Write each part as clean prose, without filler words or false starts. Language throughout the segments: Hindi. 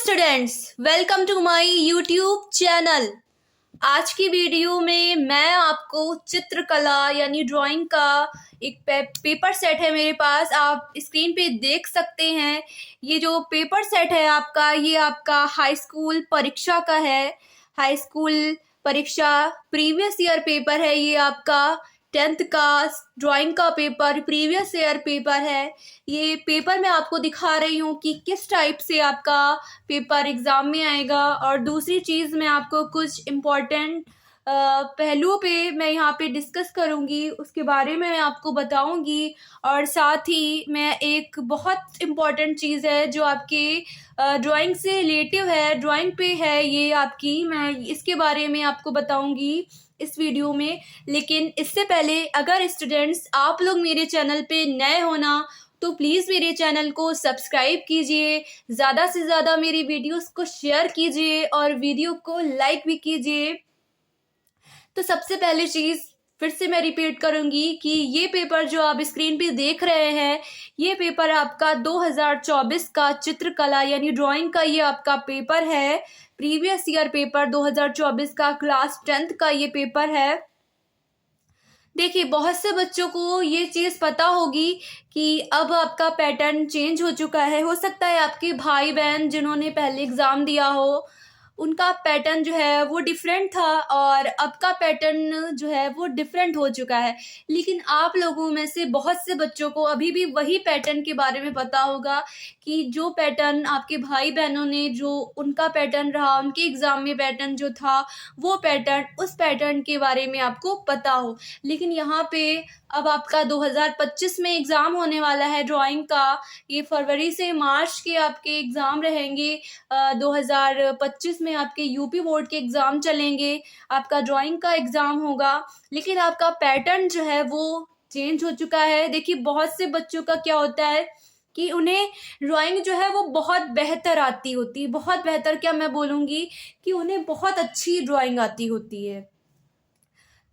Students, welcome to my YouTube channel. आज की वीडियो में मैं आपको चित्रकला यानी ड्राइंग का एक पेपर सेट है मेरे पास, आप स्क्रीन पे देख सकते हैं। ये जो पेपर सेट है आपका, ये आपका हाई स्कूल परीक्षा का है। हाई स्कूल परीक्षा प्रीवियस ईयर पेपर है। ये आपका 10th का ड्राइंग का पेपर प्रीवियस ईयर पेपर है। ये पेपर मैं आपको दिखा रही हूँ कि किस टाइप से आपका पेपर एग्ज़ाम में आएगा। और दूसरी चीज़, मैं आपको कुछ इम्पोर्टेंट पहलुओं पे मैं यहाँ पे डिस्कस करूँगी, उसके बारे में मैं आपको बताऊँगी। और साथ ही मैं एक बहुत इम्पॉर्टेंट चीज़ है जो आपके ड्राइंग से रिलेटिव है, ड्राइंग पे है ये आपकी, मैं इसके बारे में आपको बताऊँगी इस वीडियो में। लेकिन इससे पहले अगर स्टूडेंट्स आप लोग मेरे चैनल पे नए हो ना, तो प्लीज़ मेरे चैनल को सब्सक्राइब कीजिए, ज़्यादा से ज़्यादा मेरी वीडियोस को शेयर कीजिए और वीडियो को लाइक भी कीजिए। तो सबसे पहली चीज़ फिर से मैं रिपीट करूंगी कि ये पेपर जो आप स्क्रीन पे देख रहे हैं, ये पेपर आपका 2024 का चित्रकला यानी ड्राइंग का ये आपका पेपर है। प्रीवियस ईयर पेपर 2024 का क्लास 10th का ये पेपर है। देखिए, बहुत से बच्चों को ये चीज़ पता होगी कि अब आपका पैटर्न चेंज हो चुका है। हो सकता है आपके भाई बहन जिन्होंने पहले एग्ज़ाम दिया हो, उनका पैटर्न जो है वो डिफरेंट था और अब का पैटर्न जो है वो डिफरेंट हो चुका है। लेकिन आप लोगों में से बहुत से बच्चों को अभी भी वही पैटर्न के बारे में पता होगा कि जो पैटर्न आपके भाई बहनों ने, जो उनका पैटर्न रहा, उनके एग्ज़ाम में पैटर्न जो था, वो पैटर्न, उस पैटर्न के बारे में आपको पता हो। लेकिन यहाँ पे अब आपका 2025 में एग्ज़ाम होने वाला है ड्राइंग का। ये फरवरी से मार्च के आपके एग्ज़ाम रहेंगे। 2025 में आपके यूपी बोर्ड के एग्ज़ाम चलेंगे, आपका ड्राइंग का एग्ज़ाम होगा। लेकिन आपका पैटर्न जो है वो चेंज हो चुका है। देखिए, बहुत से बच्चों का क्या होता है कि उन्हें ड्राइंग जो है वो बहुत बेहतर आती होती है। बहुत बेहतर क्या मैं बोलूँगी कि उन्हें बहुत अच्छी ड्राइंग आती होती है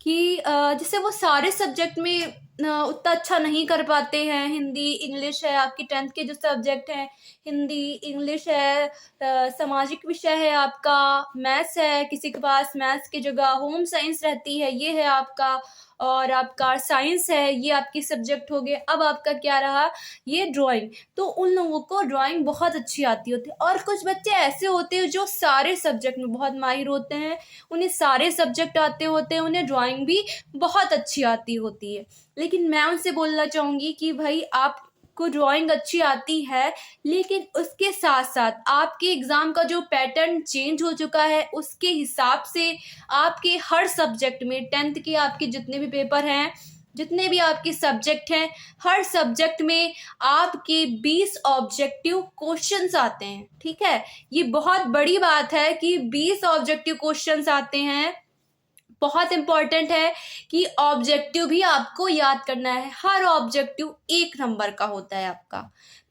कि जैसे वो सारे सब्जेक्ट में उतना अच्छा नहीं कर पाते हैं। हिंदी इंग्लिश है, आपकी 10th के जो सब्जेक्ट हैं, हिंदी इंग्लिश है, सामाजिक विषय है, आपका मैथ्स है, किसी के पास मैथ्स की जगह होम साइंस रहती है, ये है आपका, और आपका साइंस है, ये आपके सब्जेक्ट हो गए। अब आपका क्या रहा, ये ड्राइंग। तो उन लोगों को ड्राइंग बहुत अच्छी आती होती है। और कुछ बच्चे ऐसे होते हैं जो सारे सब्जेक्ट में बहुत माहिर होते हैं, उन्हें सारे सब्जेक्ट आते होते हैं, उन्हें ड्राइंग भी बहुत अच्छी आती होती है। लेकिन मैं उनसे बोलना चाहूँगी कि भाई, आपको ड्राइंग अच्छी आती है, लेकिन उसके साथ साथ आपके एग्ज़ाम का जो पैटर्न चेंज हो चुका है, उसके हिसाब से आपके हर सब्जेक्ट में 10th के आपके जितने भी पेपर हैं, जितने भी आपके सब्जेक्ट हैं, हर सब्जेक्ट में आपके 20 ऑब्जेक्टिव क्वेश्चंस आते हैं। ठीक है, ये बहुत बड़ी बात है कि 20 ऑब्जेक्टिव क्वेश्चंस आते हैं। बहुत इंपॉर्टेंट है कि ऑब्जेक्टिव भी आपको याद करना है। हर ऑब्जेक्टिव 1 नंबर का होता है आपका।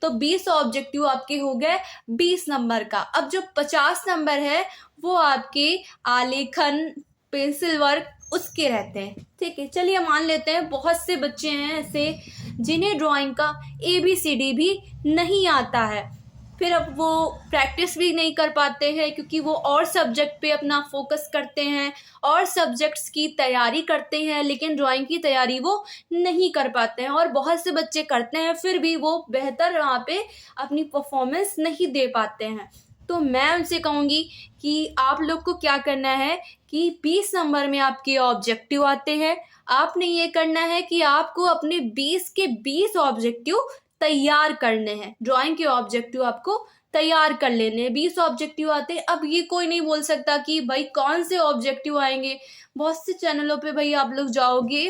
तो 20 ऑब्जेक्टिव आपके हो गए 20 नंबर का। अब जो 50 नंबर है वो आपके आलेखन, पेंसिल वर्क, उसके रहते हैं। ठीक है, चलिए मान लेते हैं बहुत से बच्चे हैं ऐसे जिन्हें ड्राइंग का ABCD भी नहीं आता है। फिर अब वो प्रैक्टिस भी नहीं कर पाते हैं क्योंकि वो और सब्जेक्ट पे अपना फोकस करते हैं और सब्जेक्ट्स की तैयारी करते हैं, लेकिन ड्राइंग की तैयारी वो नहीं कर पाते हैं। और बहुत से बच्चे करते हैं, फिर भी वो बेहतर वहाँ पे अपनी परफॉर्मेंस नहीं दे पाते हैं। तो मैं उनसे कहूँगी कि आप लोग को क्या करना है कि 20 नंबर में आपके ऑब्जेक्टिव आते हैं। आपने ये करना है कि आपको अपने 20 के 20 ऑब्जेक्टिव तैयार करने हैं। ड्राइंग के ऑब्जेक्टिव आपको तैयार कर लेने हैं। 20 ऑब्जेक्टिव आते हैं। अब ये कोई नहीं बोल सकता कि भाई कौन से ऑब्जेक्टिव आएंगे। बहुत से चैनलों पे भाई आप लोग जाओगे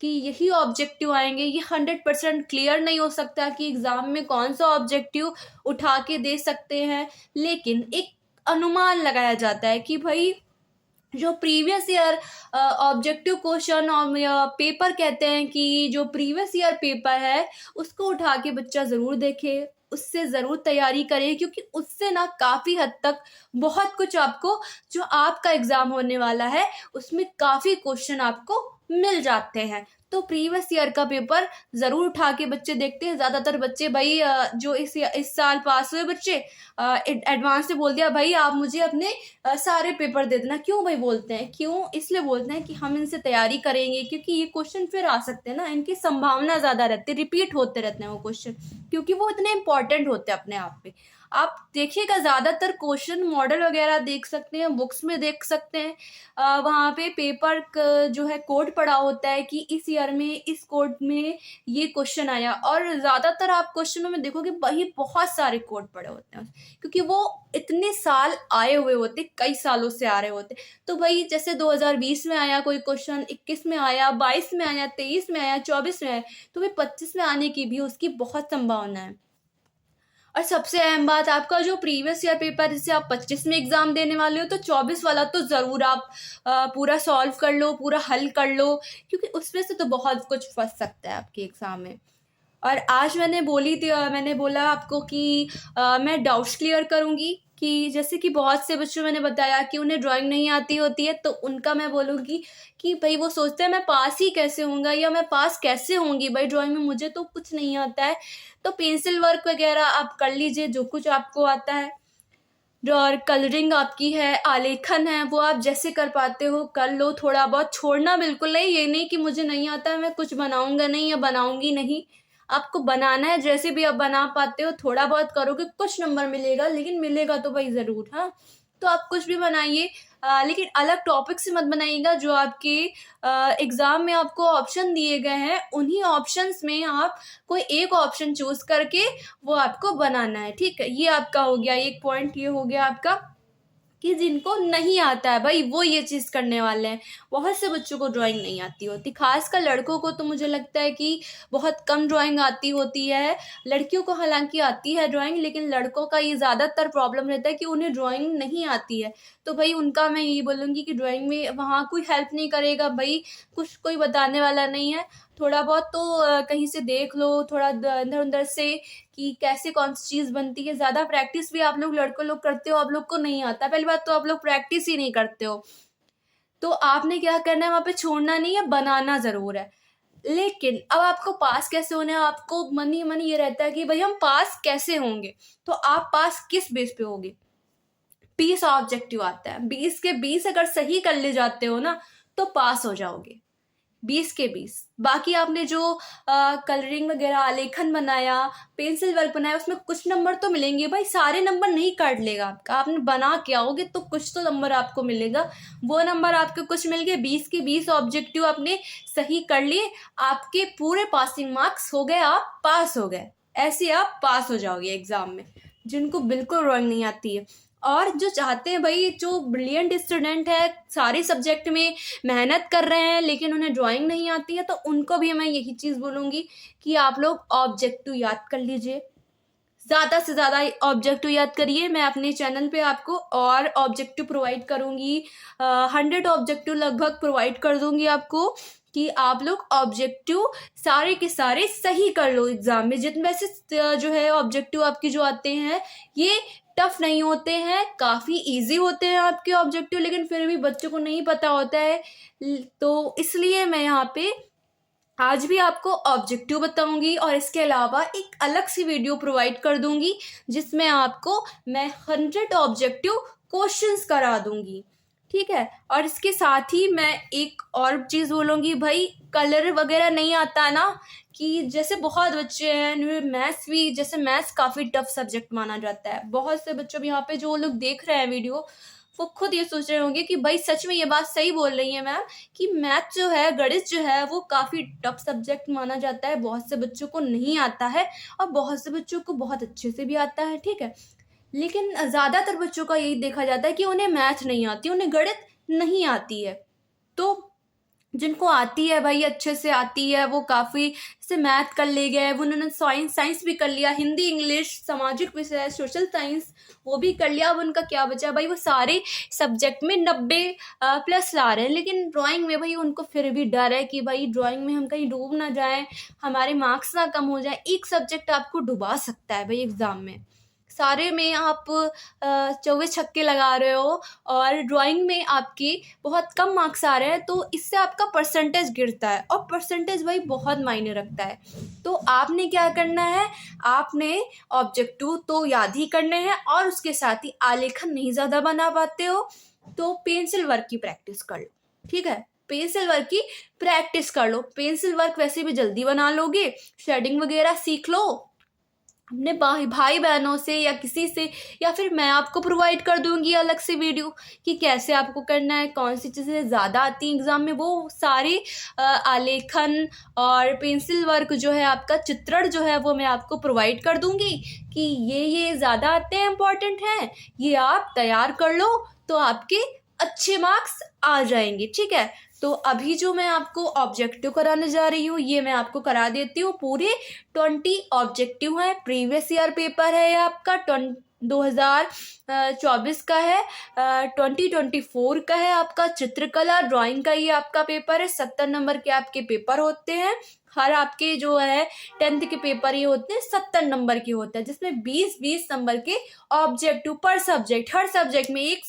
कि यही ऑब्जेक्टिव आएंगे, ये 100% क्लियर नहीं हो सकता कि एग्जाम में कौन सा ऑब्जेक्टिव उठा के दे सकते हैं। लेकिन एक अनुमान लगाया जाता है कि भाई जो प्रीवियस ईयर ऑब्जेक्टिव क्वेश्चन और पेपर कहते हैं कि जो प्रीवियस ईयर पेपर है उसको उठा के बच्चा ज़रूर देखे, उससे ज़रूर तैयारी करे, क्योंकि उससे ना काफ़ी हद तक बहुत कुछ आपको, जो आपका एग्ज़ाम होने वाला है उसमें काफ़ी क्वेश्चन आपको मिल जाते हैं। तो प्रीवियस ईयर का पेपर ज़रूर उठा के बच्चे देखते हैं। ज़्यादातर बच्चे भाई जो इस साल पास हुए बच्चे एडवांस में बोल दिया भाई आप मुझे अपने सारे पेपर दे देना। क्यों भाई बोलते हैं? क्यों? इसलिए बोलते हैं कि हम इनसे तैयारी करेंगे, क्योंकि ये क्वेश्चन फिर आ सकते हैं ना, इनकी संभावना ज़्यादा रहती है, रिपीट होते रहते हैं वो क्वेश्चन, क्योंकि वो इतने इंपॉर्टेंट होते हैं अपने आप में। आप देखिएगा ज़्यादातर क्वेश्चन मॉडल वगैरह देख सकते हैं, बुक्स में देख सकते हैं, वहाँ पे पेपर जो है कोड पड़ा होता है कि इस ईयर में इस कोड में ये क्वेश्चन आया, और ज़्यादातर आप क्वेश्चनों में देखोगे वही बहुत सारे कोड पड़े होते हैं, क्योंकि वो इतने साल आए हुए होते, कई सालों से आ रहे होते। तो भाई जैसे 2020 में आया कोई क्वेश्चन, 21 में आया, 22 में आया, 23 में आया, 24 में आया, तो भाई 25 में आने की भी उसकी बहुत संभावना है। और सबसे अहम बात, आपका जो प्रीवियस ईयर पेपर जैसे आप 25 में एग्ज़ाम देने वाले हो, तो 24 वाला तो ज़रूर आप पूरा सॉल्व कर लो, पूरा हल कर लो, क्योंकि उसमें से तो बहुत कुछ फंस सकता है आपके एग्ज़ाम में। और आज मैंने बोला आपको कि मैं डाउट्स क्लियर करूँगी, कि जैसे कि बहुत से बच्चों मैंने बताया कि उन्हें ड्राइंग नहीं आती होती है, तो उनका मैं बोलूँगी कि भाई वो सोचते हैं मैं पास ही कैसे होऊंगा, या मैं पास कैसे होंगी भाई, ड्राइंग में मुझे तो कुछ नहीं आता है। तो पेंसिल वर्क वगैरह आप कर लीजिए जो कुछ आपको आता है, और कलरिंग आपकी है, आलेखन है, वो आप जैसे कर पाते हो कर लो, थोड़ा बहुत छोड़ना बिल्कुल नहीं। ये नहीं कि मुझे नहीं आता है मैं कुछ बनाऊंगा नहीं या बनाऊंगी नहीं, आपको बनाना है, जैसे भी आप बना पाते हो थोड़ा बहुत करोगे, कुछ नंबर मिलेगा, लेकिन मिलेगा तो भाई ज़रूर। हाँ, तो आप कुछ भी बनाइए, लेकिन अलग टॉपिक से मत बनाइएगा। जो आपके एग्ज़ाम में आपको ऑप्शन दिए गए हैं, उन्हीं ऑप्शंस में आप कोई एक ऑप्शन चूज़ करके वो आपको बनाना है, ठीक है। ये आपका हो गया एक पॉइंट, ये हो गया आपका कि जिनको नहीं आता है भाई वो ये चीज़ करने वाले हैं। बहुत से बच्चों को ड्राइंग नहीं आती होती, खासकर लड़कों को तो मुझे लगता है कि बहुत कम ड्राइंग आती होती है। लड़कियों को हालांकि आती है ड्राइंग, लेकिन लड़कों का ये ज़्यादातर प्रॉब्लम रहता है कि उन्हें ड्राइंग नहीं आती है। तो भाई उनका मैं यही बोलूँगी कि ड्राइंग में वहाँ कोई हेल्प नहीं करेगा भाई, कुछ कोई बताने वाला नहीं है। थोड़ा बहुत तो कहीं से देख लो, थोड़ा इधर उधर से, कि कैसे कौन सी चीज़ बनती है। ज़्यादा प्रैक्टिस भी आप लोग लड़के लोग करते हो, आप लोग को नहीं आता। पहली बात तो आप लोग प्रैक्टिस ही नहीं करते हो, तो आपने क्या करना है, वहाँ पे छोड़ना नहीं है, बनाना ज़रूर है। लेकिन अब आपको पास कैसे होना है, आपको मन ही मन ये रहता है कि भाई हम पास कैसे होंगे। तो आप पास किस बेस पे होगे? 20 ऑब्जेक्टिव आता है, 20 के 20 अगर सही कर ले जाते हो ना, तो पास हो जाओगे। 20 के 20। बाकी आपने जो कलरिंग वगैरह आलेखन बनाया, पेंसिल वर्क बनाया, उसमें कुछ नंबर तो मिलेंगे भाई, सारे नंबर नहीं काट लेगा आपका। आपने बना के आओगे तो कुछ तो नंबर आपको मिलेगा। वो नंबर आपके कुछ मिल गए, 20 के 20 ऑब्जेक्टिव आपने सही कर लिए, आपके पूरे पासिंग मार्क्स हो गए, आप पास हो गए। ऐसे आप पास हो जाओगे एग्जाम में, जिनको बिल्कुल ड्राइंग नहीं आती है। और जो चाहते हैं भाई, जो ब्रिलियंट स्टूडेंट है, सारे सब्जेक्ट में मेहनत कर रहे हैं लेकिन उन्हें ड्राइंग नहीं आती है, तो उनको भी मैं यही चीज़ बोलूँगी कि आप लोग ऑब्जेक्टिव याद कर लीजिए, ज़्यादा से ज़्यादा ऑब्जेक्टिव याद करिए। मैं अपने चैनल पे आपको और ऑब्जेक्टिव प्रोवाइड करूँगी, 100 ऑब्जेक्टिव लगभग प्रोवाइड कर दूँगी आपको, कि आप लोग ऑब्जेक्टिव सारे के सारे सही कर लो एग्ज़ाम में। जितने वैसे जो है ऑब्जेक्टिव आपकी जो आते हैं, ये टफ नहीं होते हैं, काफ़ी इजी होते हैं आपके ऑब्जेक्टिव, लेकिन फिर भी बच्चों को नहीं पता होता है। तो इसलिए मैं यहाँ पे आज भी आपको ऑब्जेक्टिव बताऊंगी, और इसके अलावा एक अलग सी वीडियो प्रोवाइड कर दूंगी जिसमें आपको मैं 100 ऑब्जेक्टिव क्वेश्चंस करा दूंगी, ठीक है। और इसके साथ ही मैं एक और चीज़ बोलूँगी भाई, कलर वगैरह नहीं आता ना, कि जैसे बहुत बच्चे हैं, मैथ्स भी, जैसे मैथ्स काफ़ी टफ सब्जेक्ट माना जाता है। बहुत से बच्चों यहाँ पे जो लोग देख रहे हैं वीडियो, वो खुद ये सोच रहे होंगे कि भाई सच में ये बात सही बोल रही है मैम, कि मैथ जो है, गणित जो है, वो काफ़ी टफ सब्जेक्ट माना जाता है, बहुत से बच्चों को नहीं आता है और बहुत से बच्चों को बहुत अच्छे से भी आता है, ठीक है। लेकिन ज़्यादातर बच्चों का यही देखा जाता है कि उन्हें मैथ नहीं आती, उन्हें गणित नहीं आती है। तो जिनको आती है भाई, अच्छे से आती है, वो काफ़ी से मैथ कर ले गए, वो उन्होंने साइंस भी कर लिया, हिंदी, इंग्लिश, सामाजिक विषय, सोशल साइंस वो भी कर लिया। अब उनका क्या बचा भाई, वो सारे सब्जेक्ट में 90 प्लस ला रहे हैं। लेकिन ड्राइंग में भाई उनको फिर भी डर है कि भाई ड्राइंग में हम कहीं डूब ना जाएं, हमारे मार्क्स ना कम हो जाए। एक सब्जेक्ट आपको डुबा सकता है भाई एग्ज़ाम में, सारे में आप 24 छक्के लगा रहे हो और ड्राइंग में आपके बहुत कम मार्क्स आ रहे हैं, तो इससे आपका परसेंटेज गिरता है और परसेंटेज भाई बहुत मायने रखता है। तो आपने क्या करना है, आपने ऑब्जेक्टिव तो याद ही करने हैं और उसके साथ ही आलेखन नहीं ज़्यादा बना पाते हो तो पेंसिल वर्क की प्रैक्टिस कर लो, ठीक है। पेंसिल वर्क की प्रैक्टिस कर लो, पेंसिल वर्क वैसे भी जल्दी बना लोगे, शेडिंग वगैरह सीख लो अपने भाई बहनों से या किसी से, या फिर मैं आपको प्रोवाइड कर दूंगी अलग से वीडियो कि कैसे आपको करना है, कौन सी चीज़ें ज़्यादा आती हैं एग्ज़ाम में, वो सारी आलेखन और पेंसिल वर्क जो है, आपका चित्रण जो है वो मैं आपको प्रोवाइड कर दूंगी कि ये ज़्यादा आते हैं, इम्पॉर्टेंट हैं, ये आप तैयार कर लो तो आपके अच्छे मार्क्स आ जाएंगे, ठीक है। तो अभी जो मैं आपको ऑब्जेक्टिव कराने जा रही हूँ ये मैं आपको करा देती हूँ। पूरे 20 ऑब्जेक्टिव हैं, प्रीवियस ईयर पेपर है ये आपका 2024 का है, 2024 का है आपका चित्रकला ड्राइंग का ये आपका पेपर है। 70 नंबर के आपके पेपर होते हैं, हर आपके जो है 10th के पेपर ये होते हैं 70 नंबर के होते हैं, जिसमें 20-20 नंबर के ऑब्जेक्टिव पर सब्जेक्ट, हर सब्जेक्ट में, एक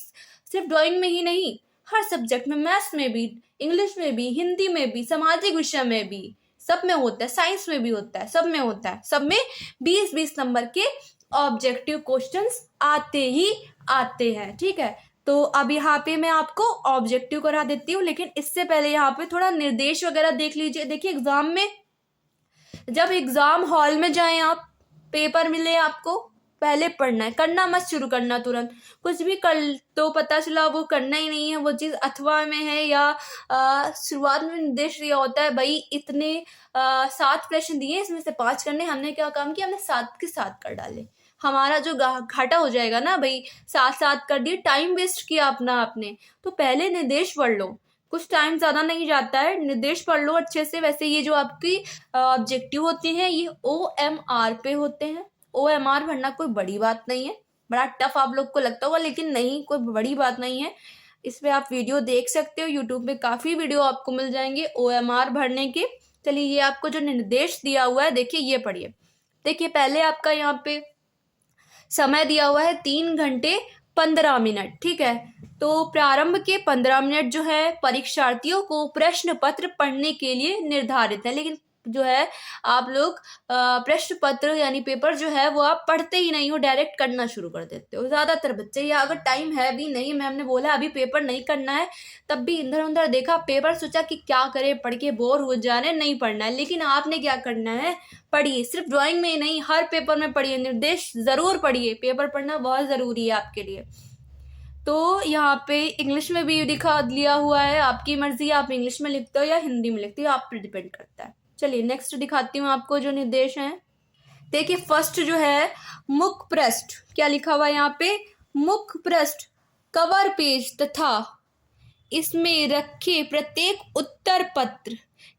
सिर्फ ड्राइंग में ही नहीं, हर सब्जेक्ट में, मैथ्स में भी, इंग्लिश में भी, हिंदी में भी, सामाजिक विषय में भी, सब में होता है, साइंस में भी होता है, सब में होता है, सब में 20-20 नंबर के ऑब्जेक्टिव क्वेश्चंस आते ही आते हैं, ठीक है। तो अब यहाँ पे मैं आपको ऑब्जेक्टिव करा देती हूँ, लेकिन इससे पहले यहाँ पे थोड़ा निर्देश वगैरह देख लीजिए। देखिए एग्जाम में, जब एग्जाम हॉल में जाएं आप, पेपर मिले आपको, पहले पढ़ना है, करना मत शुरू करना तुरंत, कुछ भी कर तो पता चला वो करना ही नहीं है, वो चीज़ अथवा में है या शुरुआत में निर्देश दिया होता है भाई इतने 7 प्रश्न दिए इसमें से 5 करने, हमने क्या काम किया, हमने 7 के 7 कर डाले, हमारा जो घाटा हो जाएगा ना भाई, 7 कर दिए, टाइम वेस्ट किया अपना आपने। तो पहले निर्देश पढ़ लो, कुछ टाइम ज़्यादा नहीं जाता है, निर्देश पढ़ लो अच्छे से। वैसे ये जो आपकी ऑब्जेक्टिव होते हैं ये OMR पे होते हैं, OMR भरना कोई बड़ी बात नहीं है, बड़ा टफ आप लोग को लगता होगा, लेकिन नहीं, कोई बड़ी बात नहीं है। इस पे आप वीडियो देख सकते हो, यूट्यूब पे काफ़ी वीडियो आपको मिल जाएंगे OMR भरने के। चलिए ये आपको जो निर्देश दिया हुआ है देखिए, ये पढ़िए। देखिए पहले आपका यहाँ पे समय दिया हुआ है 3 घंटे 15 मिनट, ठीक है। तो प्रारंभ के 15 मिनट जो है परीक्षार्थियों को प्रश्न पत्र पढ़ने के लिए निर्धारित है, लेकिन जो है आप लोग प्रश्न पत्र यानी पेपर जो है वो आप पढ़ते ही नहीं हो, डायरेक्ट करना शुरू कर देते हो ज़्यादातर बच्चे। या अगर टाइम है भी नहीं, मैम ने बोला अभी पेपर नहीं करना है, तब भी इधर उधर देखा पेपर, सोचा कि क्या करे, पढ़ के बोर हो जा रहे, नहीं पढ़ना है। लेकिन आपने क्या करना है, पढ़िए, सिर्फ ड्राइंग में ही नहीं, हर पेपर में पढ़िए, निर्देश ज़रूर पढ़िए, पेपर पढ़ना बहुत ज़रूरी है आपके लिए। तो यहाँ पे इंग्लिश में भी दिखा लिया हुआ है, आपकी मर्जी, आप इंग्लिश में लिखते हो या हिंदी में लिखते हो, आप पर डिपेंड करता है। चलिए नेक्स्ट दिखाती हूँ आपको जो निर्देश हैं। देखिए फर्स्ट जो है मुख पृष्ठ, क्या लिखा हुआ है यहाँ पे, मुख पृष्ठ कवर पेज तथा इसमें रखे प्रत्येक उत्तर पत्र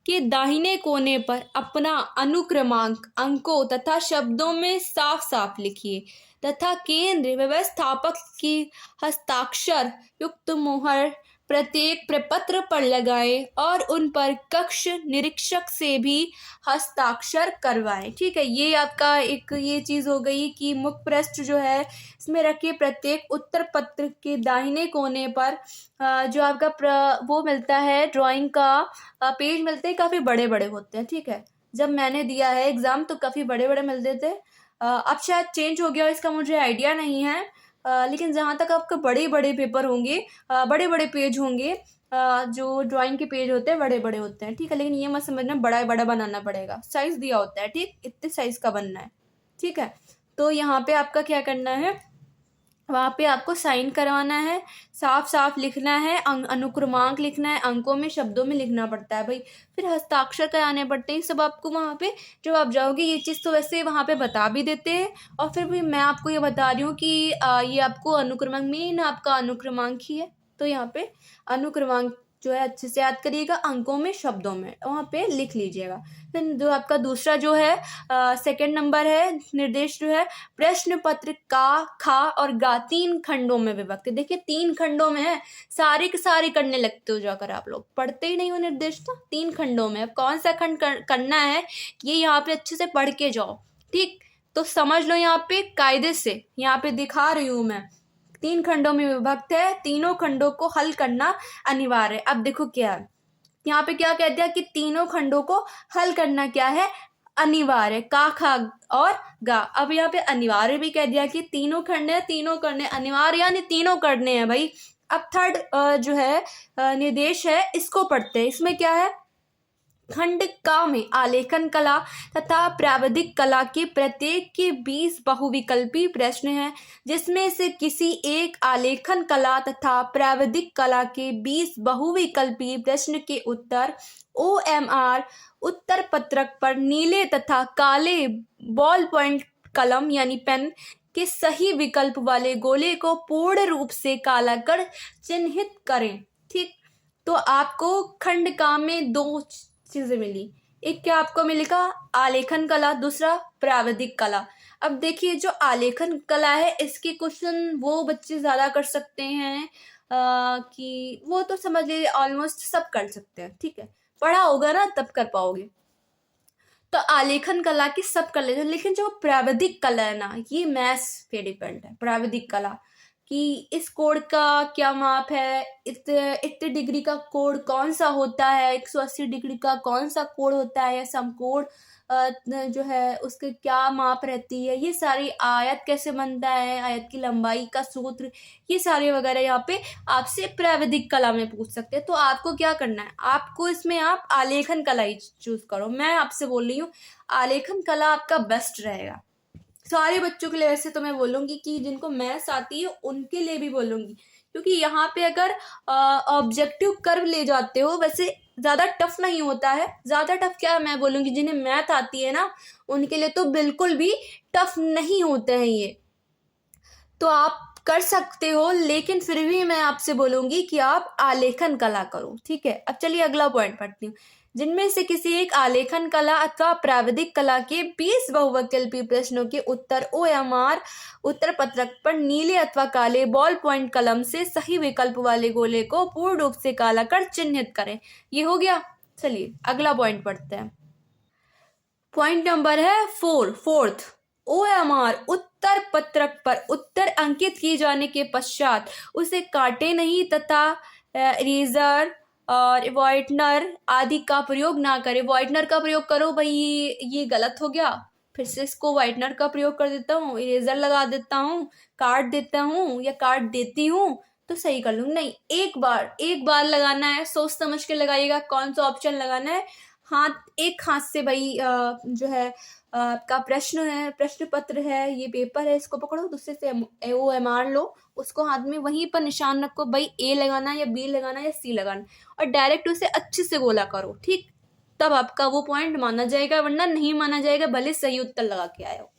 के दाहिने कोने पर अपना अनुक्रमांक अंकों तथा शब्दों में साफ साफ लिखिए तथा केंद्र व्यवस्थापक की हस्ताक्षर युक्त मुहर प्रत्येक प्रपत्र पर लगाएं और उन पर कक्ष निरीक्षक से भी हस्ताक्षर करवाएं, ठीक है। ये आपका एक ये चीज़ हो गई कि मुख पृष्ठ जो है इसमें रखे प्रत्येक उत्तर पत्र के दाहिने कोने पर जो आपका वो मिलता है, ड्राइंग का पेज मिलते हैं, काफ़ी बड़े बड़े होते हैं, ठीक है। जब मैंने दिया है एग्ज़ाम तो काफ़ी बड़े बड़े मिलते थे, अब शायद चेंज हो गया, इसका मुझे आइडिया नहीं है। लेकिन जहाँ तक आपके बड़े बड़े पेपर होंगे, बड़े बड़े पेज होंगे, जो ड्राइंग के पेज होते हैं बड़े बड़े होते हैं, ठीक है। लेकिन ये मत समझना बड़ा बड़ा बनाना पड़ेगा, साइज़ दिया होता है, ठीक, इतने साइज़ का बनना है, ठीक है। तो यहाँ पे आपका क्या करना है, वहाँ पे आपको साइन करवाना है, साफ साफ लिखना है, अनुक्रमांक लिखना है, अंकों में शब्दों में लिखना पड़ता है भाई, फिर हस्ताक्षर कराने पड़ते हैं, सब आपको वहाँ पे जब आप जाओगे, ये चीज़ तो वैसे वहाँ पे बता भी देते हैं। और फिर भी मैं आपको ये बता रही हूँ कि ये आपको अनुक्रमांक, मेन आपका अनुक्रमांक ही है, तो यहाँ पे अनुक्रमांक जो है अच्छे से याद करिएगा, अंकों में शब्दों में वहाँ पे लिख लीजिएगा। फिर जो आपका दूसरा जो है सेकंड नंबर है निर्देश जो है, प्रश्न पत्र का, खा और गा 3 खंडों में विभक्त है। देखिए 3 खंडों में है, सारे के सारे करने लगते हो जाकर, आप लोग पढ़ते ही नहीं हो निर्देश, तो 3 खंडों में अब कौन सा खंड करना है ये यहाँ पे अच्छे से पढ़ के जाओ, ठीक। तो समझ लो यहाँ पे कायदे से, यहाँ पे दिखा रही हूँ मैं, 3 खंडों में विभक्त है, तीनों खंडों को हल करना अनिवार्य है। अब देखो क्या है, यहाँ पे क्या कह दिया कि तीनों खंडों को हल करना क्या है, अनिवार्य, का खा और गा। अब यहाँ पे अनिवार्य भी कह दिया कि तीनों खंड है, तीनों करने अनिवार्य, यानी तीनों करने हैं भाई। अब थर्ड जो है निर्देश है, इसको पढ़ते हैं। इसमें क्या है, खंड का में आलेखन कला तथा प्राविधिक कला के प्रत्येक के 20 बहुविकल्पी प्रश्न हैं, जिसमें से किसी एक आलेखन कला तथा प्राविधिक कला के 20 बहुविकल्पी प्रश्न के उत्तर OMR उत्तर पत्रक पर नीले तथा काले बॉल पॉइंट कलम यानी पेन के सही विकल्प वाले गोले को पूर्ण रूप से काला कर चिन्हित करें। ठीक, तो आपको खंड का में 2 चीजें मिली, एक क्या आपको मिलेगा, आलेखन कला, दूसरा प्राविधिक कला। अब देखिए जो आलेखन कला है, इसके क्वेश्चन वो बच्चे ज़्यादा कर सकते हैं कि वो तो समझ लीजिए ऑलमोस्ट सब कर सकते हैं। ठीक है, पढ़ा होगा ना तब कर पाओगे। तो आलेखन कला की सब कर लेते हैं, लेकिन जो प्राविधिक कला है ना, ये मैथ्स पे डिपेंड है। प्राविधिक कला कि इस कोण का क्या माप है, इतने डिग्री का कोण कौन सा होता है, 180 डिग्री का कौन सा कोण होता है, या समकोण जो है उसके क्या माप रहती है, ये सारी, आयत कैसे बनता है, आयत की लंबाई का सूत्र, ये सारे वगैरह यहाँ पे आपसे प्राविधिक कला में पूछ सकते हैं। तो आपको क्या करना है, आपको इसमें आप आलेखन कला ही चूज करो। मैं आपसे बोल रही हूँ आलेखन कला आपका बेस्ट रहेगा सारे बच्चों के लिए। वैसे तो मैं बोलूँगी कि जिनको मैथ्स आती है उनके लिए भी बोलूँगी, क्योंकि यहाँ पे अगर ऑब्जेक्टिव कर्व ले जाते हो, वैसे ज़्यादा टफ नहीं होता है। ज़्यादा टफ क्या है, मैं बोलूँगी जिन्हें मैथ आती है ना उनके लिए तो बिल्कुल भी टफ नहीं होते हैं ये, तो आप कर सकते हो। लेकिन फिर भी मैं आपसे बोलूँगी कि आप आलेखन कला करो। ठीक है, अब चलिए अगला पॉइंट पढ़ती हूँ। जिनमें से किसी एक आलेखन कला अथवा प्राविधिक कला के 20 बहुविकल्पी प्रश्नों के उत्तर OMR उत्तर पत्रक पर नीले अथवा काले बॉल पॉइंट कलम से सही विकल्प वाले गोले को पूर्ण रूप से काला कर चिन्हित करें। ये हो गया। चलिए अगला पॉइंट पढ़ते हैं। पॉइंट नंबर है फोर्थ। OMR उत्तर पत्रक पर उत्तर अंकित किए जाने के पश्चात उसे काटे नहीं तथा इरेजर और व्हाइटनर आदि का प्रयोग ना करें। व्हाइटनर का प्रयोग करो भाई, ये गलत हो गया, फिर से इसको व्हाइटनर का प्रयोग कर देता हूँ, इरेजर लगा देता हूँ, काट देता हूँ या काट देती हूँ तो सही कर लूँ। नहीं, एक बार लगाना है, सोच समझ के लगाइएगा कौन सा ऑप्शन लगाना है। एक हाथ से भाई जो है आपका प्रश्न है, प्रश्न पत्र है, ये पेपर है, इसको पकड़ो, दूसरे से OMR लो, उसको हाथ में वहीं पर निशान रखो भाई, A लगाना या B लगाना या C लगाना, और डायरेक्ट उसे अच्छे से गोला करो। ठीक, तब आपका वो पॉइंट माना जाएगा, वरना नहीं माना जाएगा भले सही उत्तर लगा के आए हो।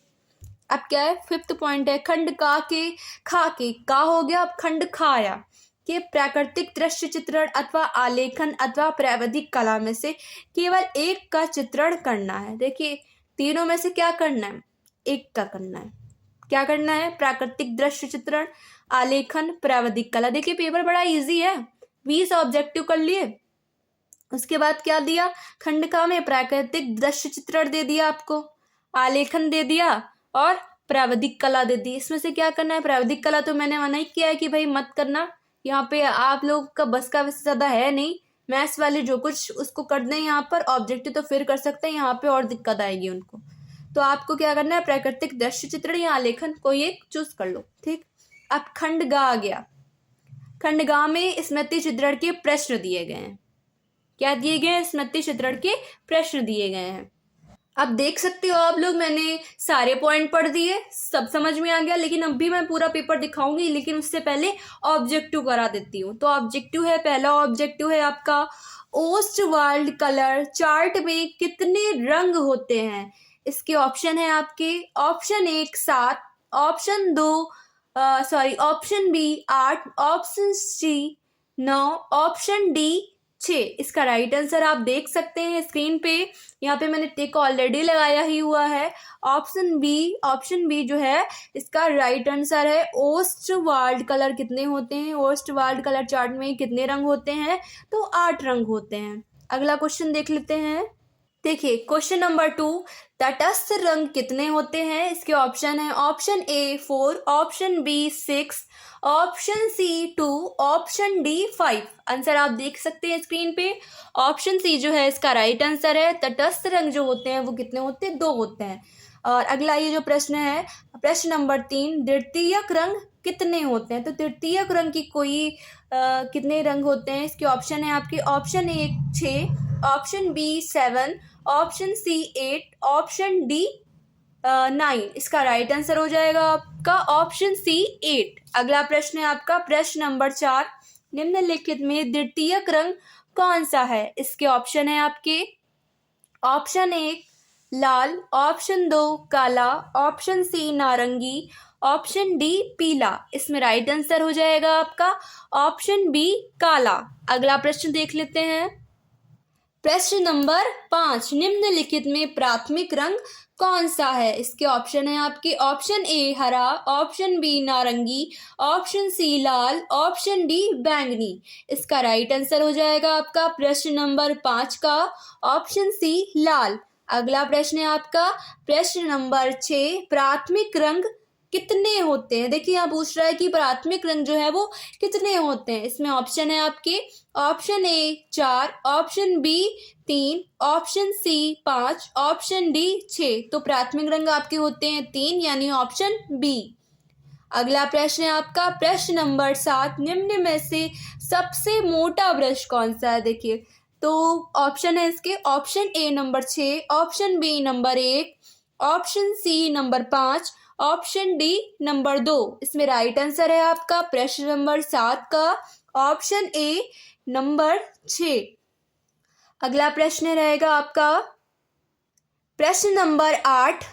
अब क्या है, 5th पॉइंट है, खंड का के खा के का हो गया, अब खंड खा आया कि प्राकृतिक दृश्य चित्रण अथवा आलेखन अथवा प्राविधिक कला में से केवल एक का चित्रण करना है। देखिए तीनों में से क्या करना है, एक का करना है। क्या करना है, प्राकृतिक दृश्य चित्रण, आलेखन, प्राविधिक कला। देखिए पेपर बड़ा इजी है, 20 ऑब्जेक्टिव कर लिए। उसके बाद क्या दिया, खंड का में प्राकृतिक दृश्य चित्रण दे दिया आपको, आलेखन दे दिया और प्राविधिक कला दे दी। इसमें से क्या करना है, प्राविधिक कला तो मैंने मना ही किया है कि भाई मत करना, यहाँ पे आप लोग का बस का वैसे ज़्यादा है नहीं। मैथ्स वाले जो कुछ उसको कर दें यहाँ पर, ऑब्जेक्टिव तो फिर कर सकते हैं, यहाँ पे और दिक्कत आएगी उनको। तो आपको क्या करना है, प्राकृतिक दृश्य चित्रण या आलेखन कोई एक चूज कर लो। ठीक, अब खंड गा आ गया। खंड गा में स्मृति चित्रण के प्रश्न दिए गए हैं। क्या दिए गए हैं, स्मृति चित्रण के प्रश्न दिए गए हैं। अब देख सकते हो आप लोग, मैंने सारे पॉइंट पढ़ दिए, सब समझ में आ गया। लेकिन अब भी मैं पूरा पेपर दिखाऊंगी, लेकिन उससे पहले ऑब्जेक्टिव करा देती हूँ। तो ऑब्जेक्टिव है, पहला ऑब्जेक्टिव है आपका, ओस्टवाल्ड कलर चार्ट में कितने रंग होते हैं। इसके ऑप्शन है आपके, option 1 7, option 2 option B 8, option C 9, option D 6। इसका राइट आंसर आप देख सकते हैं स्क्रीन पे, यहाँ पे मैंने टिक ऑलरेडी लगाया ही हुआ है। ऑप्शन बी जो है इसका राइट आंसर है। ओस्टवाल्ड कलर कितने होते हैं, ओस्टवाल्ड कलर चार्ट में कितने रंग होते हैं, तो 8 रंग होते हैं। अगला क्वेश्चन देख लेते हैं। देखिए क्वेश्चन नंबर 2, तटस्थ रंग कितने होते हैं? इसके ऑप्शन है, option A 4, option B 6, option C 2, option D 5। Answer आप देख सकते हैं स्क्रीन पे। ऑप्शन सी जो है इसका राइट आंसर है। तटस्थ रंग जो होते हैं वो कितने होते हैं? 2 होते हैं। और अगला ये जो प्रश्न है, प्रश्न नंबर 3, द्वितीयक रंग कितने होते हैं? तो तृतीयक रंग की कितने रंग होते हैं? इसके ऑप्शन है आपके, option A 6, option B 7, option C 8, option D 9। इसका राइट आंसर हो जाएगा आपका ऑप्शन सी 8। अगला प्रश्न है आपका प्रश्न नंबर 4, निम्नलिखित में द्वितीयक रंग कौन सा है? इसके ऑप्शन है आपके, ऑप्शन 1 लाल, ऑप्शन 2 काला, ऑप्शन सी नारंगी, ऑप्शन डी पीला। इसमें राइट आंसर हो जाएगा आपका ऑप्शन बी काला। अगला प्रश्न देख लेते हैं। प्रश्न नंबर 5, निम्नलिखित में प्राथमिक रंग कौन सा है? इसके ऑप्शन है आपके, ऑप्शन ए हरा, ऑप्शन बी नारंगी, ऑप्शन सी लाल, ऑप्शन डी बैंगनी। इसका राइट आंसर हो जाएगा आपका प्रश्न नंबर 5 का ऑप्शन सी लाल। अगला प्रश्न है आपका प्रश्न नंबर 6, प्राथमिक रंग कितने होते हैं? देखिए यहाँ पूछ रहा है कि प्राथमिक रंग जो है वो कितने होते हैं। इसमें ऑप्शन है आपके, option A 4, option B 3, option C 5, option D 6। तो प्राथमिक रंग आपके होते हैं 3, यानी ऑप्शन बी। अगला प्रश्न है आपका प्रश्न नंबर 7, निम्न में से सबसे मोटा ब्रश कौन सा है? देखिए तो ऑप्शन है इसके, option A number 6, option B number 1, option C number 5, option D number 2। इसमें राइट आंसर है आपका प्रश्न नंबर 7 का ऑप्शन ए नंबर 6। अगला प्रश्न रहेगा आपका प्रश्न नंबर 8।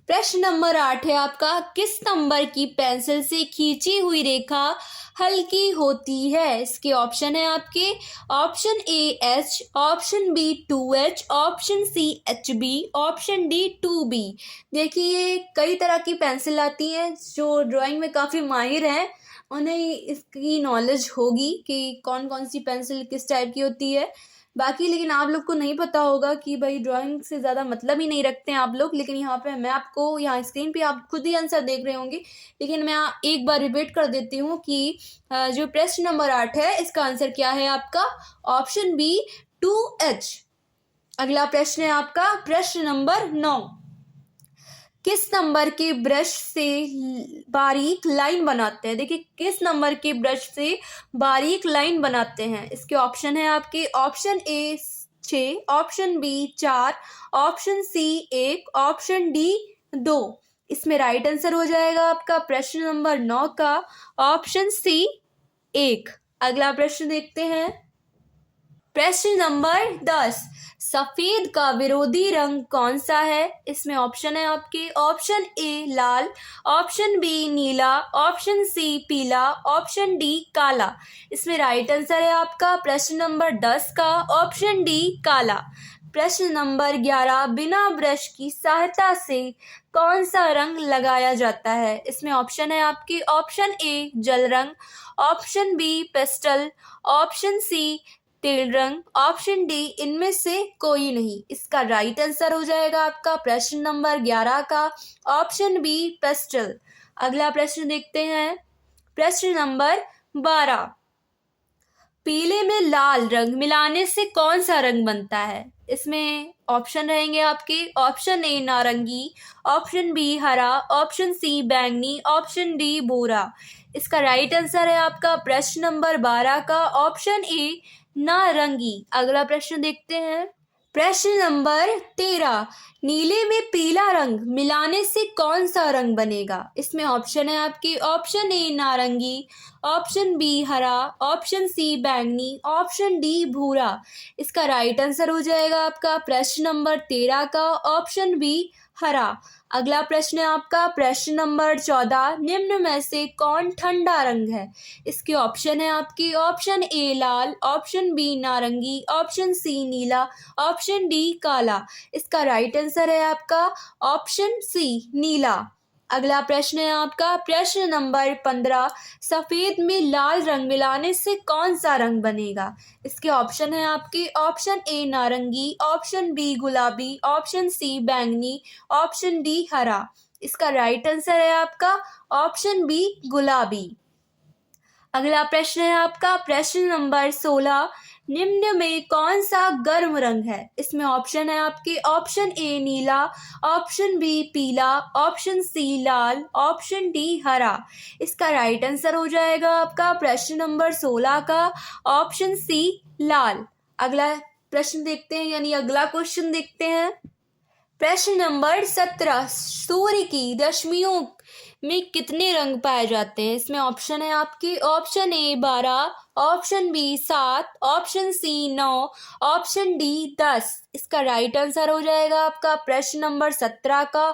प्रश्न नंबर 8 है आपका, किस नंबर की पेंसिल से खींची हुई रेखा हल्की होती है? इसके ऑप्शन है आपके, option A H, option B 2H, option C HB, option D 2B। देखिए कई तरह की पेंसिल आती हैं, जो ड्राइंग में काफ़ी माहिर हैं उन्हें इसकी नॉलेज होगी कि कौन कौन सी पेंसिल किस टाइप की होती है। बाकी लेकिन आप लोग को नहीं पता होगा कि भाई ड्राइंग से ज़्यादा मतलब ही नहीं रखते हैं आप लोग। लेकिन यहाँ पे मैं आपको, यहाँ स्क्रीन पे आप खुद ही आंसर देख रहे होंगे, लेकिन मैं एक बार रिपीट कर देती हूँ कि जो प्रश्न नंबर 8 है इसका आंसर क्या है आपका ऑप्शन बी 2H। अगला प्रश्न है आपका प्रश्न नंबर 9, किस नंबर के ब्रश से बारीक लाइन बनाते हैं? देखिए किस नंबर के ब्रश से बारीक लाइन बनाते हैं? इसके ऑप्शन है आपके, option A 6, option B 4, option C 1, option D 2। इसमें राइट आंसर हो जाएगा आपका प्रश्न नंबर 9 का ऑप्शन सी 1। अगला प्रश्न देखते हैं। प्रश्न नंबर 10, सफेद का विरोधी रंग कौन सा है? इसमें ऑप्शन है आपके, ऑप्शन ए लाल, ऑप्शन बी नीला, ऑप्शन सी पीला, ऑप्शन डी काला। इसमें राइट आंसर है आपका प्रश्न नंबर 10 का ऑप्शन डी काला। प्रश्न नंबर 11, बिना ब्रश की सहायता से कौन सा रंग लगाया जाता है? इसमें ऑप्शन है आपके, ऑप्शन ए जल रंग, option B pastel, option C तेल रंग, ऑप्शन डी इनमें से कोई नहीं। इसका राइट आंसर हो जाएगा आपका प्रश्न नंबर 11 का ऑप्शन बी पेस्टल। अगला प्रश्न देखते हैं। प्रश्न नंबर 12, पीले में लाल रंग मिलाने से कौन सा रंग बनता है? इसमें ऑप्शन रहेंगे आपके, ऑप्शन ए नारंगी, ऑप्शन बी हरा, ऑप्शन सी बैंगनी, ऑप्शन डी भूरा। इसका राइट आंसर है आपका प्रश्न नंबर 12 का ऑप्शन ए नारंगी। अगला प्रश्न देखते हैं। प्रश्न नंबर 13, नीले में पीला रंग मिलाने से कौन सा रंग बनेगा? इसमें ऑप्शन है आपके, ऑप्शन ए नारंगी, ऑप्शन बी हरा, ऑप्शन सी बैंगनी, ऑप्शन डी भूरा। इसका राइट आंसर हो जाएगा आपका प्रश्न नंबर 13 का ऑप्शन बी हरा। अगला प्रश्न है आपका प्रश्न नंबर 14, निम्न में से कौन ठंडा रंग है? इसके ऑप्शन है आपके, ऑप्शन ए लाल, ऑप्शन बी नारंगी, ऑप्शन सी नीला, ऑप्शन डी काला। इसका राइट आंसर है आपका ऑप्शन सी नीला। अगला प्रश्न है आपका प्रश्न नंबर 15। सफेद में लाल रंग मिलाने से कौन सा रंग बनेगा? इसके ऑप्शन है आपके ऑप्शन ए नारंगी, ऑप्शन बी गुलाबी, ऑप्शन सी बैंगनी, ऑप्शन डी हरा। इसका राइट आंसर है आपका ऑप्शन बी गुलाबी। अगला प्रश्न है आपका प्रश्न नंबर 16। निम्न में कौन सा गर्म रंग है? इसमें ऑप्शन है आपके ऑप्शन ए नीला, ऑप्शन बी पीला, ऑप्शन सी लाल, ऑप्शन डी हरा। इसका राइट आंसर हो जाएगा आपका प्रश्न नंबर 16 का ऑप्शन सी लाल। अगला प्रश्न देखते हैं यानी अगला क्वेश्चन देखते हैं। प्रश्न नंबर 17। सूर्य की रश्मियों में कितने रंग पाए जाते हैं? इसमें ऑप्शन है आपके option A 12, option B 7, option C 9, option D 10। इसका राइट आंसर हो जाएगा आपका प्रश्न नंबर 17 का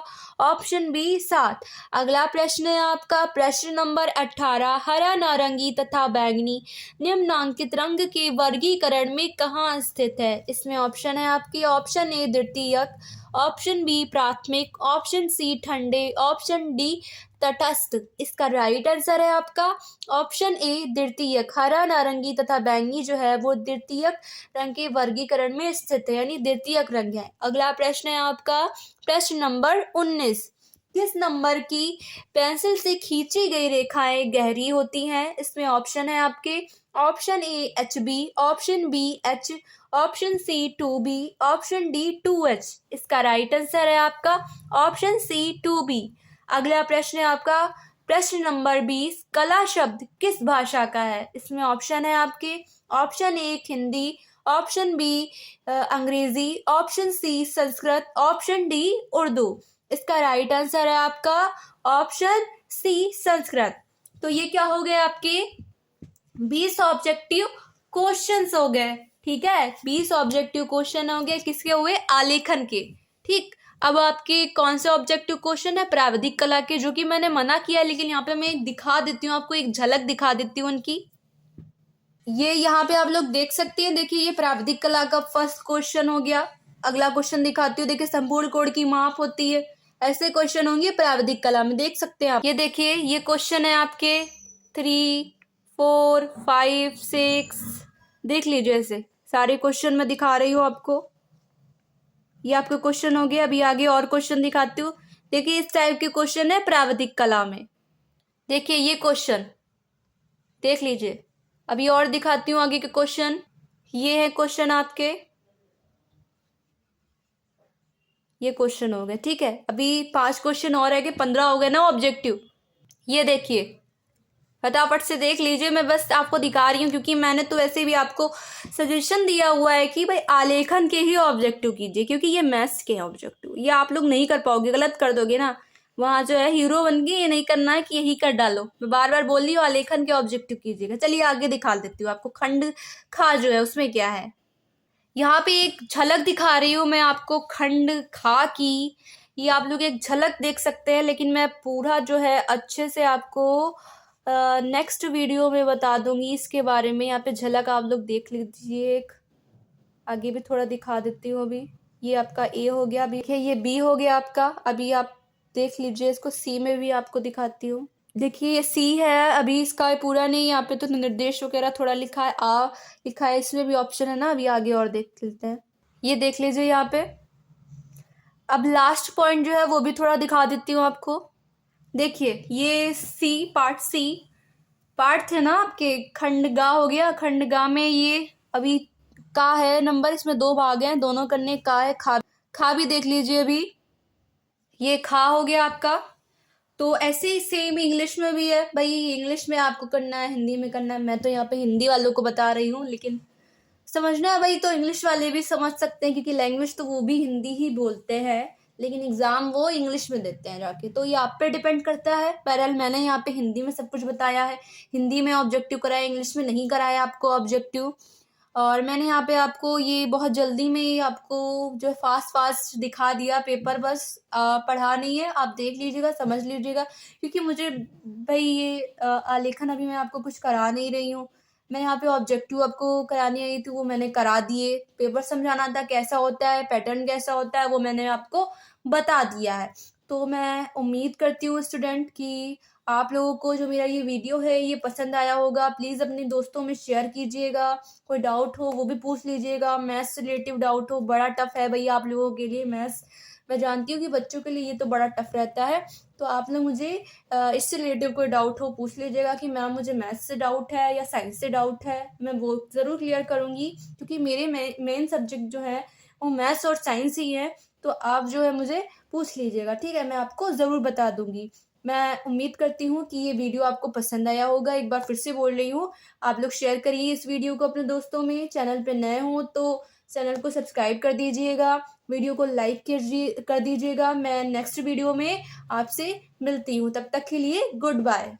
ऑप्शन बी 7। अगला प्रश्न है आपका प्रश्न नंबर 18। हरा, नारंगी तथा बैंगनी निम्नांकित रंग के वर्गीकरण में कहाँ स्थित है? इसमें ऑप्शन है आपके ऑप्शन ए द्वितीयक, ऑप्शन बी प्राथमिक, ऑप्शन सी ठंडे, ऑप्शन डी तटस्थ। इसका राइट आंसर है आपका ऑप्शन ए द्वितीयक। हरा, नारंगी तथा बैंगनी जो है वो द्वितीयक रंग के वर्गीकरण में स्थित है यानी द्वितीयक रंग है। अगला प्रश्न है आपका प्रश्न नंबर 19। किस नंबर की पेंसिल से खींची गई रेखाएं गहरी होती हैं? इसमें ऑप्शन है आपके option A HB, option B H, option C 2B, option D 2H। इसका राइट आंसर है आपका ऑप्शन सी 2B। अगला प्रश्न है आपका प्रश्न नंबर 20। कला शब्द किस भाषा का है? इसमें ऑप्शन है आपके option A Hindi, option B Angrezi, option C Sanskrit, option D Urdu. इसका राइट आंसर है आपका ऑप्शन सी संस्कृत। तो ये क्या हो गए आपके 20 ऑब्जेक्टिव क्वेश्चंस हो गए। ठीक है, 20 ऑब्जेक्टिव क्वेश्चन हो गए किसके हुए? आलेखन के। ठीक, अब आपके कौन से ऑब्जेक्टिव क्वेश्चन है? प्राविधिक कला के, जो कि मैंने मना किया लेकिन यहाँ पे मैं एक दिखा देती हूँ आपको, एक झलक दिखा देती हूँ उनकी। ये यहाँ पे आप लोग देख सकते हैं। देखिए ये प्राविधिक कला का फर्स्ट क्वेश्चन हो गया। अगला क्वेश्चन दिखाती हूँ। देखिए संपूर्ण कोण की माप होती है, ऐसे क्वेश्चन होंगे प्राविधिक कला में, देख सकते हैं आप। ये देखिए ये क्वेश्चन है आपके 3, 4, 5, 6। देख लीजिए ऐसे सारे क्वेश्चन मैं दिखा रही हूँ आपको। ये आपके क्वेश्चन हो गए। अभी आगे और क्वेश्चन दिखाती हूँ। देखिए इस टाइप के क्वेश्चन है प्राविधिक कला में। देखिए ये क्वेश्चन देख लीजिए। अभी और दिखाती हूँ आगे के क्वेश्चन। ये है क्वेश्चन आपके, ये क्वेश्चन हो गए। ठीक है, अभी 5 क्वेश्चन और है, 15 हो गए ना ऑब्जेक्टिव। ये देखिए फटाफट से देख लीजिए। मैं बस आपको दिखा रही हूँ क्योंकि मैंने तो वैसे भी आपको सजेशन दिया हुआ है कि भाई आलेखन के ही ऑब्जेक्टिव कीजिए, क्योंकि ये मैथ्स के ऑब्जेक्टिव ये आप लोग नहीं कर पाओगे, गलत कर दोगे ना। वहाँ जो है हीरो बन के ये नहीं करना है कि यही कर डालो। मैं बार बार बोल रही हूँ आलेखन के ऑब्जेक्टिव कीजिएगा। चलिए आगे दिखा देती हूँ आपको। खंड खा जो है उसमें क्या है, यहाँ पे एक झलक दिखा रही हूँ मैं आपको खंड खा की। ये आप लोग एक झलक देख सकते हैं, लेकिन मैं पूरा जो है अच्छे से आपको नेक्स्ट वीडियो में बता दूंगी इसके बारे में। यहाँ पे झलक आप लोग देख लीजिए। एक आगे भी थोड़ा दिखा देती हूँ। अभी ये आपका ए हो गया, अभी देखिए ये बी हो गया आपका। अभी आप देख लीजिए इसको, सी में भी आपको दिखाती हूँ। देखिए ये सी है, अभी इसका पूरा नहीं, यहाँ पे तो निर्देश वगैरह थोड़ा लिखा है, आ लिखा है, इसमें भी ऑप्शन है ना। अभी आगे और देख लेते हैं। ये देख लीजिए यहाँ पे। अब लास्ट पॉइंट जो है वो भी थोड़ा दिखा देती हूँ आपको। देखिए ये सी पार्ट थे ना आपके, खंडगा हो गया। खंडगा में ये अभी का है नंबर, इसमें 2 भाग हैं, दोनों करने का है। खा भी देख लीजिए। अभी ये खा हो गया आपका। तो ऐसे ही सेम इंग्लिश में भी है भाई, इंग्लिश में आपको करना है, हिंदी में करना है। मैं तो यहाँ पे हिंदी वालों को बता रही हूँ, लेकिन समझना है भाई तो इंग्लिश वाले भी समझ सकते हैं, क्योंकि लैंग्वेज तो वो भी हिंदी ही बोलते हैं, लेकिन एग्जाम वो इंग्लिश में देते हैं जाके। तो ये आप पे डिपेंड करता है। बहरहाल मैंने यहाँ पे हिंदी में सब कुछ बताया है, हिंदी में ऑब्जेक्टिव कराया, इंग्लिश में नहीं कराया आपको ऑब्जेक्टिव। और मैंने यहाँ पे आपको ये बहुत जल्दी में ही आपको जो है फास्ट दिखा दिया पेपर। बस पढ़ा नहीं है, आप देख लीजिएगा, समझ लीजिएगा, क्योंकि मुझे भाई ये आलेखन अभी मैं आपको कुछ करा नहीं रही हूँ। मैं यहाँ पे ऑब्जेक्टिव आपको करानी आई थी, वो मैंने करा दिए। पेपर समझाना था कैसा होता है, पैटर्न कैसा होता है, वो मैंने आपको बता दिया है। तो मैं उम्मीद करती हूँ स्टूडेंट कि आप लोगों को जो मेरा ये वीडियो है ये पसंद आया होगा। प्लीज़ अपने दोस्तों में शेयर कीजिएगा। कोई डाउट हो वो भी पूछ लीजिएगा। मैथ्स से रिलेटिव डाउट हो, बड़ा टफ है भैया आप लोगों के लिए मैथ्स। मैं जानती हूँ कि बच्चों के लिए ये तो बड़ा टफ रहता है। तो आप लोग मुझे इससे रिलेटिव कोई डाउट हो पूछ लीजिएगा कि मैम मुझे मैथ्स से डाउट है या साइंस से डाउट है। मैं वो ज़रूर क्लियर करूँगी, क्योंकि मेरे मेन सब्जेक्ट जो है वो मैथ्स और साइंस ही है। तो आप जो है मुझे पूछ लीजिएगा, ठीक है? मैं आपको ज़रूर बता दूँगी। मैं उम्मीद करती हूँ कि ये वीडियो आपको पसंद आया होगा। एक बार फिर से बोल रही हूँ, आप लोग शेयर करिए इस वीडियो को अपने दोस्तों में। चैनल पे नए हों तो चैनल को सब्सक्राइब कर दीजिएगा, वीडियो को लाइक कर दीजिएगा। मैं नेक्स्ट वीडियो में आपसे मिलती हूँ, तब तक के लिए गुड बाय।